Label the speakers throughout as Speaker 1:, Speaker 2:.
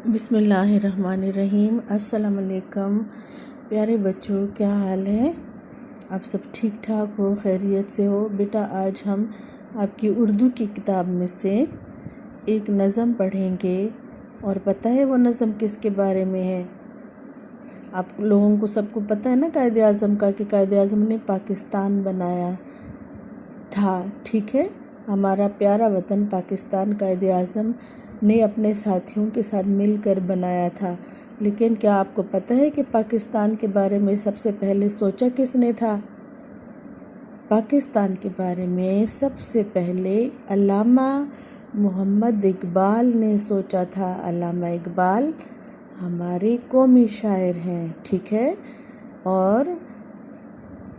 Speaker 1: بسم اللہ الرحمن الرحیم۔ السلام علیکم پیارے بچوں، کیا حال ہے؟ آپ سب ٹھیک ٹھاک ہو، خیریت سے ہو؟ بیٹا آج ہم آپ کی اردو کی کتاب میں سے ایک نظم پڑھیں گے، اور پتہ ہے وہ نظم کس کے بارے میں ہے؟ آپ لوگوں کو سب کو پتہ ہے نا قائد اعظم کا، کہ قائد اعظم نے پاکستان بنایا تھا، ٹھیک ہے؟ ہمارا پیارا وطن پاکستان قائد اعظم نے اپنے ساتھیوں کے ساتھ مل کر بنایا تھا، لیکن کیا آپ کو پتہ ہے کہ پاکستان کے بارے میں سب سے پہلے سوچا کس نے تھا؟ پاکستان کے بارے میں سب سے پہلے علامہ محمد اقبال نے سوچا تھا۔ علامہ اقبال ہمارے قومی شاعر ہیں، ٹھیک ہے؟ اور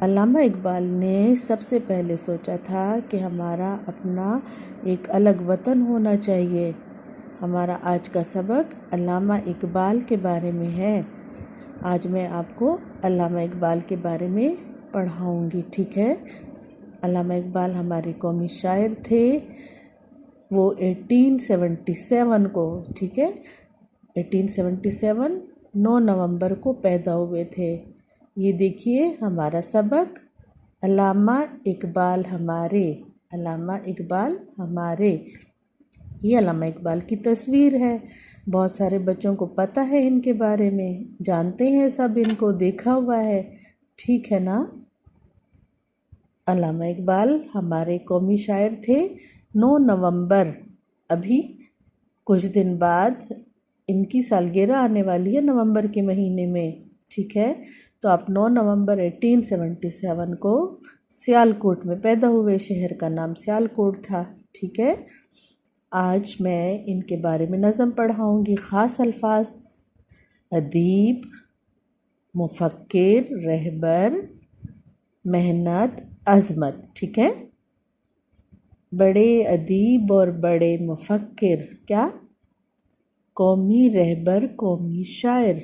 Speaker 1: علامہ اقبال نے سب سے پہلے سوچا تھا کہ ہمارا اپنا ایک الگ وطن ہونا چاہیے۔ ہمارا آج کا سبق علامہ اقبال کے بارے میں ہے۔ آج میں آپ کو علامہ اقبال کے بارے میں پڑھاؤں گی، ٹھیک ہے؟ علامہ اقبال ہمارے قومی شاعر تھے۔ وہ 1877 کو، ٹھیک ہے، 1877 9 نومبر کو پیدا ہوئے تھے۔ یہ دیکھیے ہمارا سبق، علامہ اقبال ہمارے، علامہ اقبال ہمارے۔ یہ علامہ اقبال کی تصویر ہے۔ بہت سارے بچوں کو پتہ ہے ان کے بارے میں، جانتے ہیں سب، ان کو دیکھا ہوا ہے، ٹھیک ہے نا؟ علامہ اقبال ہمارے قومی شاعر تھے۔ 9 نومبر، ابھی کچھ دن بعد ان کی سالگرہ آنے والی ہے، نومبر کے مہینے میں، ٹھیک ہے؟ تو آپ 9 نومبر 1877 کو سیالکوٹ میں پیدا ہوئے۔ شہر کا نام سیالکوٹ تھا، ٹھیک ہے؟ آج میں ان کے بارے میں نظم پڑھاؤں گی۔ خاص الفاظ: ادیب، مفکر، رہبر، محنت، عظمت، ٹھیک ہے؟ بڑے ادیب اور بڑے مفکر، کیا؟ قومی رہبر، قومی شاعر،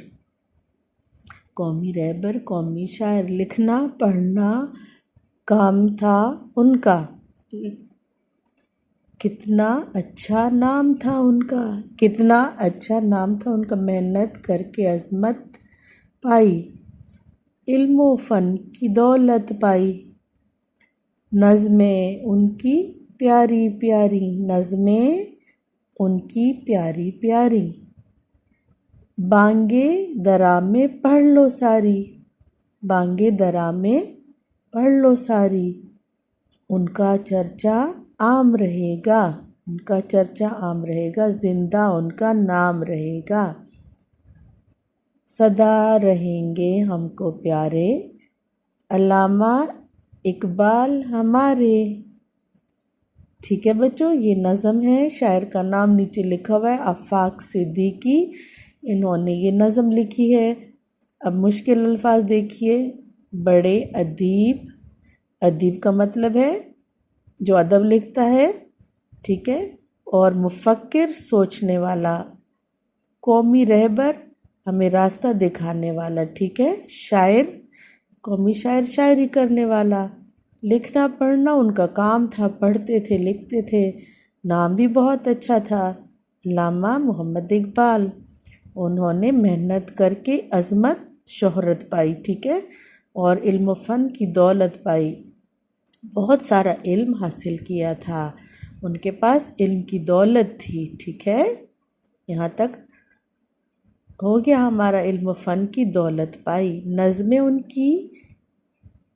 Speaker 1: قومی رہبر، قومی شاعر۔ لکھنا پڑھنا کام تھا ان کا، کتنا اچھا نام تھا ان کا، کتنا اچھا نام تھا ان کا۔ محنت کر کے عظمت پائی، علم و فن کی دولت پائی۔ نظمیں ان کی پیاری پیاری، نظمیں ان کی پیاری پیاری۔ بانگے درا میں پڑھ لو ساری، بانگے درا میں پڑھ لو ساری۔ ان کا چرچا عام رہے گا، ان کا چرچا عام رہے گا، زندہ ان کا نام رہے گا۔ سدا رہیں گے ہم کو پیارے، علامہ اقبال ہمارے۔ ٹھیک ہے بچوں، یہ نظم ہے، شاعر کا نام نیچے لکھا ہوا ہے، آفاق صدیقی، انہوں نے یہ نظم لکھی ہے۔ اب مشکل الفاظ دیکھیے۔ بڑے ادیب، ادیب کا مطلب ہے جو ادب لکھتا ہے، ٹھیک ہے؟ اور مفکر، سوچنے والا۔ قومی رہبر، ہمیں راستہ دکھانے والا، ٹھیک ہے؟ شاعر، قومی شاعر، شاعری کرنے والا۔ لکھنا پڑھنا ان کا کام تھا، پڑھتے تھے، لکھتے تھے۔ نام بھی بہت اچھا تھا، علامہ محمد اقبال۔ انہوں نے محنت کر کے عظمت، شہرت پائی، ٹھیک ہے؟ اور علم و فن کی دولت پائی، بہت سارا علم حاصل کیا تھا، ان کے پاس علم کی دولت تھی، ٹھیک ہے؟ یہاں تک ہو گیا ہمارا، علم و فن کی دولت پائی۔ نظمیں ان کی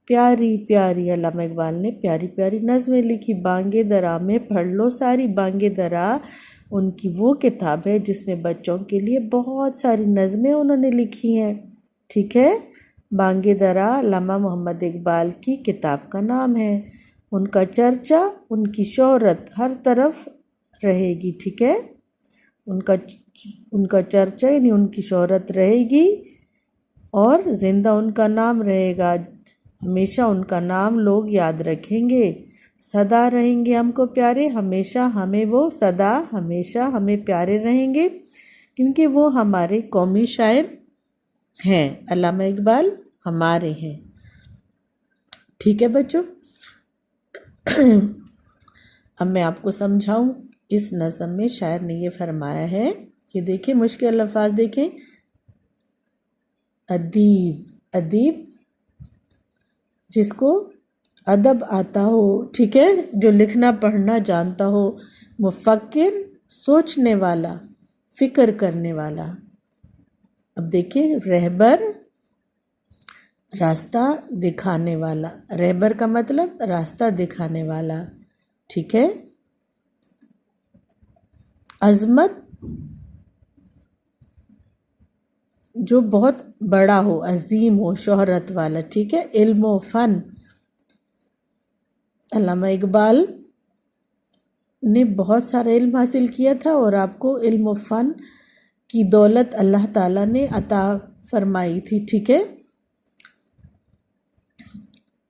Speaker 1: پیاری پیاری، علامہ اقبال نے پیاری پیاری نظمیں لکھی۔ بانگے درا میں پڑھ لو ساری، بانگے درا ان کی وہ کتاب ہے جس میں بچوں کے لیے بہت ساری نظمیں انہوں نے لکھی ہیں، ٹھیک ہے؟ بانگے درا علامہ محمد اقبال کی کتاب کا نام ہے۔ ان کا چرچا، ان کی شہرت ہر طرف رہے گی، ٹھیک ہے؟ ان کا چرچا یعنی ان کی شہرت رہے گی، اور زندہ ان کا نام رہے گا، ہمیشہ ان کا نام لوگ یاد رکھیں گے۔ سدا رہیں گے ہم کو پیارے، ہمیشہ ہمیں وہ سدا، ہمیشہ ہمیں پیارے رہیں گے، کیونکہ وہ ہمارے قومی شاعر ہیں۔ علامہ اقبال ہمارے ہیں، ٹھیک ہے بچوں؟ اب میں آپ کو سمجھاؤں۔ اس نظم میں شاعر نے یہ فرمایا ہے یہ دیکھیں مشکل الفاظ دیکھیں، ادیب، ادیب جس کو ادب آتا ہو، ٹھیک ہے، جو لکھنا پڑھنا جانتا ہو۔ مفکر سوچنے والا، فکر کرنے والا۔ اب دیکھیں رہبر راستہ دکھانے والا، رہبر کا مطلب راستہ دکھانے والا، ٹھیک ہے۔ عظمت جو بہت بڑا ہو، عظیم ہو، شہرت والا، ٹھیک ہے۔ علم و فن، علامہ اقبال نے بہت سارا علم حاصل کیا تھا اور آپ کو علم و فن کی دولت اللہ تعالیٰ نے عطا فرمائی تھی، ٹھیک ہے۔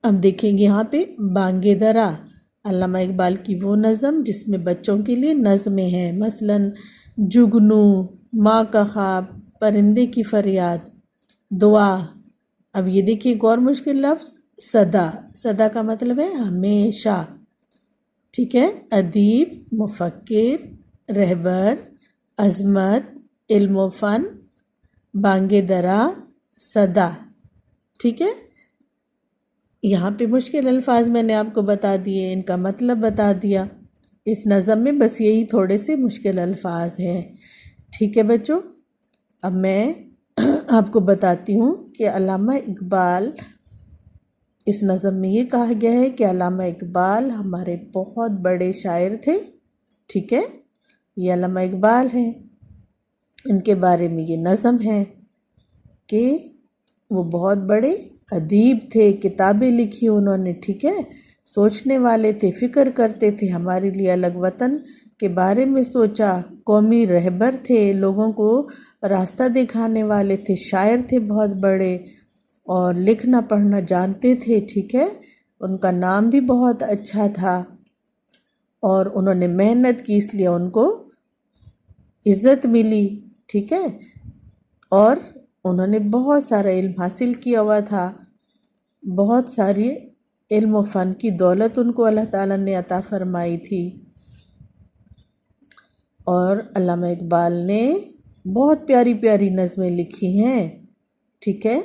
Speaker 1: اب دیکھیں گے یہاں پہ بانگ درا، علامہ اقبال کی وہ نظم جس میں بچوں کے لیے نظمیں ہیں، مثلاً جگنو، ماں کا خواب، پرندے کی فریاد، دعا۔ اب یہ دیکھیے ایک اور مشکل لفظ، صدا، صدا کا مطلب ہے ہمیشہ، ٹھیک ہے۔ ادیب، مفکر، رہبر، عظمت، علم و فن، بانگ درا، صدا، ٹھیک ہے۔ یہاں پہ مشکل الفاظ میں نے آپ کو بتا دیے، ان کا مطلب بتا دیا۔ اس نظم میں بس یہی تھوڑے سے مشکل الفاظ ہیں، ٹھیک ہے بچوں۔ اب میں آپ کو بتاتی ہوں کہ علامہ اقبال، اس نظم میں یہ کہا گیا ہے کہ علامہ اقبال ہمارے بہت بڑے شاعر تھے، ٹھیک ہے۔ یہ علامہ اقبال ہیں، ان کے بارے میں یہ نظم ہے کہ وہ بہت بڑے ادیب تھے، کتابیں لکھی انہوں نے، ٹھیک ہے۔ سوچنے والے تھے، فکر کرتے تھے، ہمارے لیے الگ وطن کے بارے میں سوچا، قومی رہبر تھے، لوگوں کو راستہ دکھانے والے تھے، شاعر تھے بہت بڑے، اور لکھنا پڑھنا جانتے تھے، ٹھیک ہے۔ ان کا نام بھی بہت اچھا تھا اور انہوں نے محنت کی، اس لیے ان کو عزت ملی، ٹھیک ہے۔ اور انہوں نے بہت سارا علم حاصل کیا ہوا تھا، بہت ساری علم و فن کی دولت ان کو اللہ تعالیٰ نے عطا فرمائی تھی۔ اور علامہ اقبال نے بہت پیاری پیاری نظمیں لکھی ہیں، ٹھیک ہے۔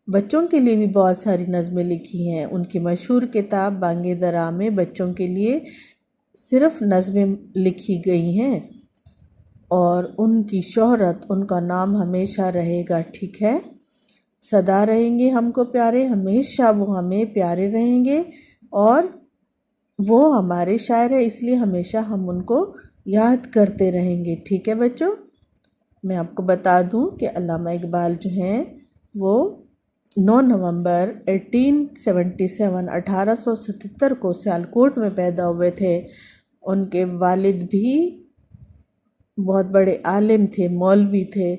Speaker 1: بچوں کے لیے بھی بہت ساری نظمیں لکھی ہیں۔ ان کی مشہور کتاب بانگ درا میں بچوں کے لیے صرف نظمیں لکھی گئی ہیں، اور ان کی شہرت، ان کا نام ہمیشہ رہے گا، ٹھیک ہے۔ سدا رہیں گے ہم کو پیارے، ہمیشہ وہ ہمیں پیارے رہیں گے، اور وہ ہمارے شاعر ہیں، اس لیے ہمیشہ ہم ان کو یاد کرتے رہیں گے، ٹھیک ہے بچوں۔ میں آپ کو بتا دوں کہ علامہ اقبال جو ہیں وہ 9 نومبر 1877 1877 کو سیالکوٹ میں پیدا ہوئے تھے۔ ان کے والد بھی بہت بڑے عالم تھے، مولوی تھے،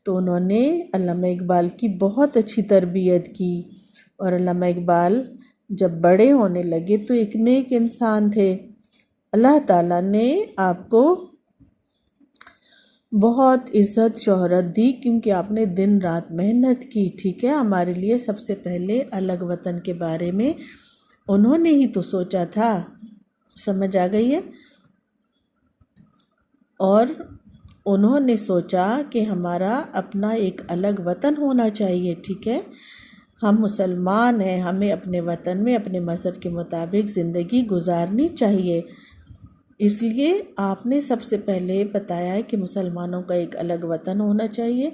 Speaker 1: تو انہوں نے علامہ اقبال کی بہت اچھی تربیت کی، اور علامہ اقبال جب بڑے ہونے لگے تو ایک نیک انسان تھے۔ اللہ تعالیٰ نے آپ کو بہت عزت شہرت دی کیونکہ آپ نے دن رات محنت کی، ٹھیک ہے۔ ہمارے لیے سب سے پہلے الگ وطن کے بارے میں انہوں نے ہی تو سوچا تھا، سمجھ آ گئی ہے۔ اور انہوں نے سوچا کہ ہمارا اپنا ایک الگ وطن ہونا چاہیے، ٹھیک ہے۔ ہم مسلمان ہیں، ہمیں اپنے وطن میں اپنے مذہب کے مطابق زندگی گزارنی چاہیے، اس لیے آپ نے سب سے پہلے بتایا کہ مسلمانوں کا ایک الگ وطن ہونا چاہیے،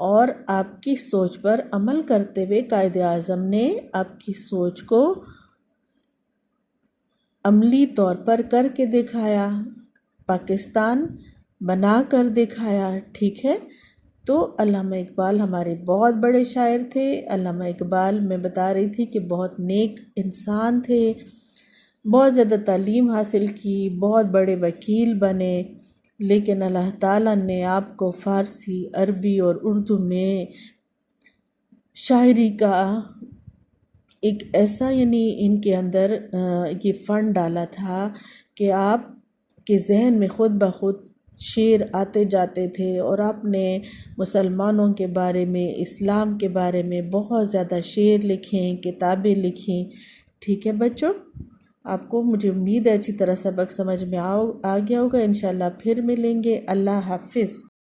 Speaker 1: اور آپ کی سوچ پر عمل کرتے ہوئے قائد اعظم نے آپ کی سوچ کو عملی طور پر کر کے دکھایا، پاکستان بنا کر دکھایا، ٹھیک ہے۔ تو علامہ اقبال ہمارے بہت بڑے شاعر تھے۔ علامہ اقبال میں بتا رہی تھی کہ بہت نیک انسان تھے، بہت زیادہ تعلیم حاصل کی، بہت بڑے وکیل بنے، لیکن اللہ تعالیٰ نے آپ کو فارسی، عربی اور اردو میں شاعری کا ایک ایسا ان کے اندر یہ فن ڈالا تھا کہ آپ کے ذہن میں خود بخود شعر آتے جاتے تھے، اور آپ نے مسلمانوں کے بارے میں، اسلام کے بارے میں بہت زیادہ شعر لکھیں، کتابیں لکھیں، ٹھیک ہے بچوں۔ آپ کو، مجھے امید ہے، اچھی طرح سبق سمجھ میں آ گیا ہوگا۔ انشاءاللہ پھر ملیں گے۔ اللہ حافظ۔